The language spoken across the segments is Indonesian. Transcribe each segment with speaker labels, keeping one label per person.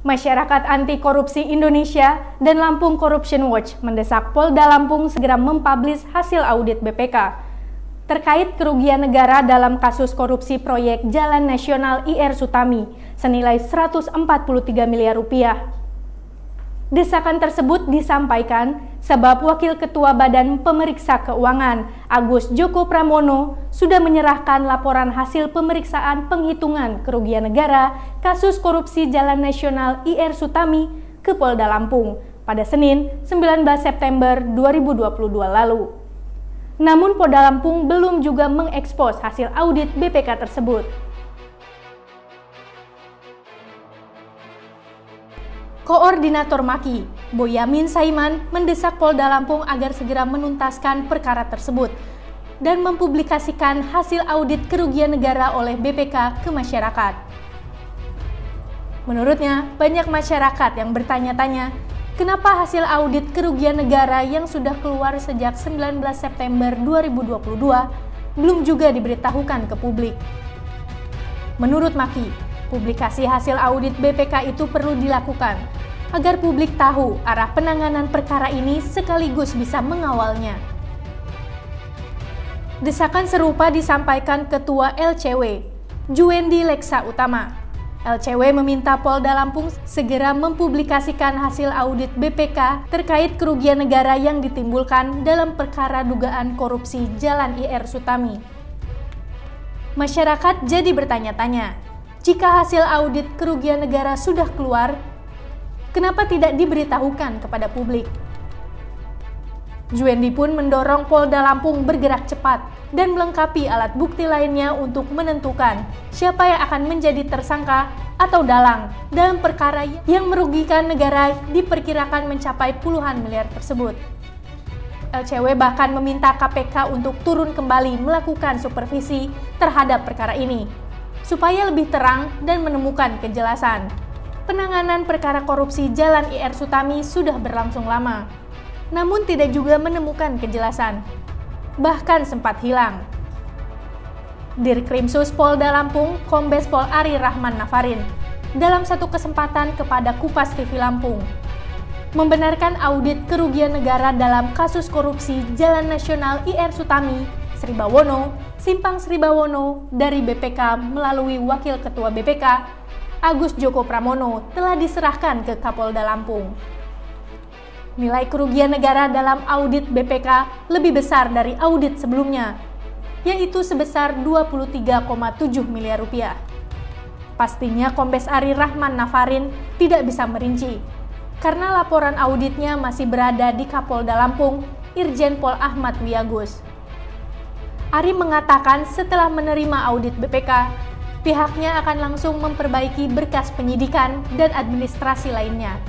Speaker 1: Masyarakat Anti Korupsi Indonesia dan Lampung Corruption Watch mendesak Polda Lampung segera mempublish hasil audit BPK terkait kerugian negara dalam kasus korupsi proyek Jalan Nasional IR Sutami senilai 143 miliar rupiah. Desakan tersebut disampaikan sebab Wakil Ketua Badan Pemeriksa Keuangan Agus Joko Pramono sudah menyerahkan laporan hasil pemeriksaan penghitungan kerugian negara kasus korupsi Jalan Nasional IR Sutami ke Polda Lampung pada Senin 19 September 2022 lalu. Namun Polda Lampung belum juga mengekspos hasil audit BPK tersebut. Koordinator Maki, Boyamin Saiman, mendesak Polda Lampung agar segera menuntaskan perkara tersebut dan mempublikasikan hasil audit kerugian negara oleh BPK ke masyarakat. Menurutnya, banyak masyarakat yang bertanya-tanya, kenapa hasil audit kerugian negara yang sudah keluar sejak 19 September 2022 belum juga diberitahukan ke publik. Menurut Maki, publikasi hasil audit BPK itu perlu dilakukan agar publik tahu arah penanganan perkara ini sekaligus bisa mengawalnya. Desakan serupa disampaikan Ketua LCW, Juwendi Leksa Utama. LCW meminta Polda Lampung segera mempublikasikan hasil audit BPK terkait kerugian negara yang ditimbulkan dalam perkara dugaan korupsi Jalan IR Sutami. Masyarakat jadi bertanya-tanya, jika hasil audit kerugian negara sudah keluar, kenapa tidak diberitahukan kepada publik? Juwendi pun mendorong Polda Lampung bergerak cepat dan melengkapi alat bukti lainnya untuk menentukan siapa yang akan menjadi tersangka atau dalang dalam perkara yang merugikan negara diperkirakan mencapai puluhan miliar tersebut. LCW bahkan meminta KPK untuk turun kembali melakukan supervisi terhadap perkara ini, supaya lebih terang dan menemukan kejelasan. Penanganan perkara korupsi Jalan IR Sutami sudah berlangsung lama, namun tidak juga menemukan kejelasan, bahkan sempat hilang. Dirkrimsus Polda Lampung, Kombes Pol Ari Rahman Nafarin, dalam satu kesempatan kepada Kupas TV Lampung, membenarkan audit kerugian negara dalam kasus korupsi Jalan Nasional IR Sutami, Sribawono, Simpang Sribawono dari BPK melalui Wakil Ketua BPK, Agus Joko Pramono telah diserahkan ke Kapolda Lampung. Nilai kerugian negara dalam audit BPK lebih besar dari audit sebelumnya, yaitu sebesar 23,7 miliar rupiah. Pastinya Kombes Ari Rahman Nafarin tidak bisa merinci, karena laporan auditnya masih berada di Kapolda Lampung, Irjen Pol Ahmad Wiyagus. Ari mengatakan setelah menerima audit BPK, pihaknya akan langsung memperbaiki berkas penyidikan dan administrasi lainnya.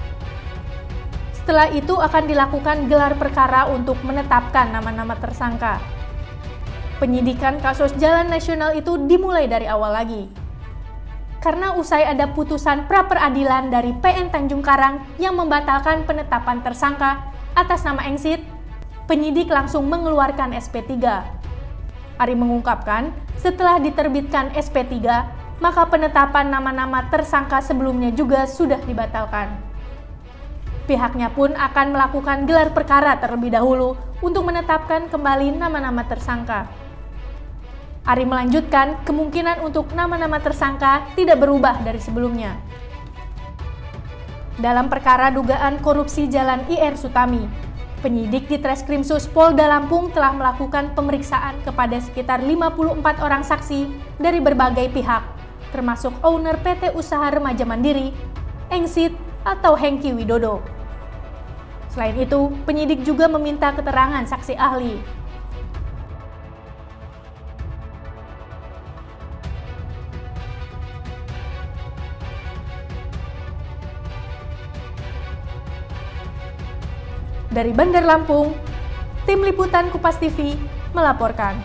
Speaker 1: Setelah itu akan dilakukan gelar perkara untuk menetapkan nama-nama tersangka. Penyidikan kasus Jalan Nasional itu dimulai dari awal lagi. Karena usai ada putusan pra-peradilan dari PN Tanjung Karang yang membatalkan penetapan tersangka atas nama Engsit, penyidik langsung mengeluarkan SP3. Ari mengungkapkan, setelah diterbitkan SP3, maka penetapan nama-nama tersangka sebelumnya juga sudah dibatalkan. Pihaknya pun akan melakukan gelar perkara terlebih dahulu untuk menetapkan kembali nama-nama tersangka. Ari melanjutkan, kemungkinan untuk nama-nama tersangka tidak berubah dari sebelumnya. Dalam perkara dugaan korupsi Jalan IR Sutami, penyidik di Treskrimsus Polda Lampung telah melakukan pemeriksaan kepada sekitar 54 orang saksi dari berbagai pihak, termasuk owner PT Usaha Remaja Mandiri, Engsit, atau Hengki Widodo. Selain itu, penyidik juga meminta keterangan saksi ahli. Dari Bandar Lampung, Tim Liputan Kupas TV melaporkan.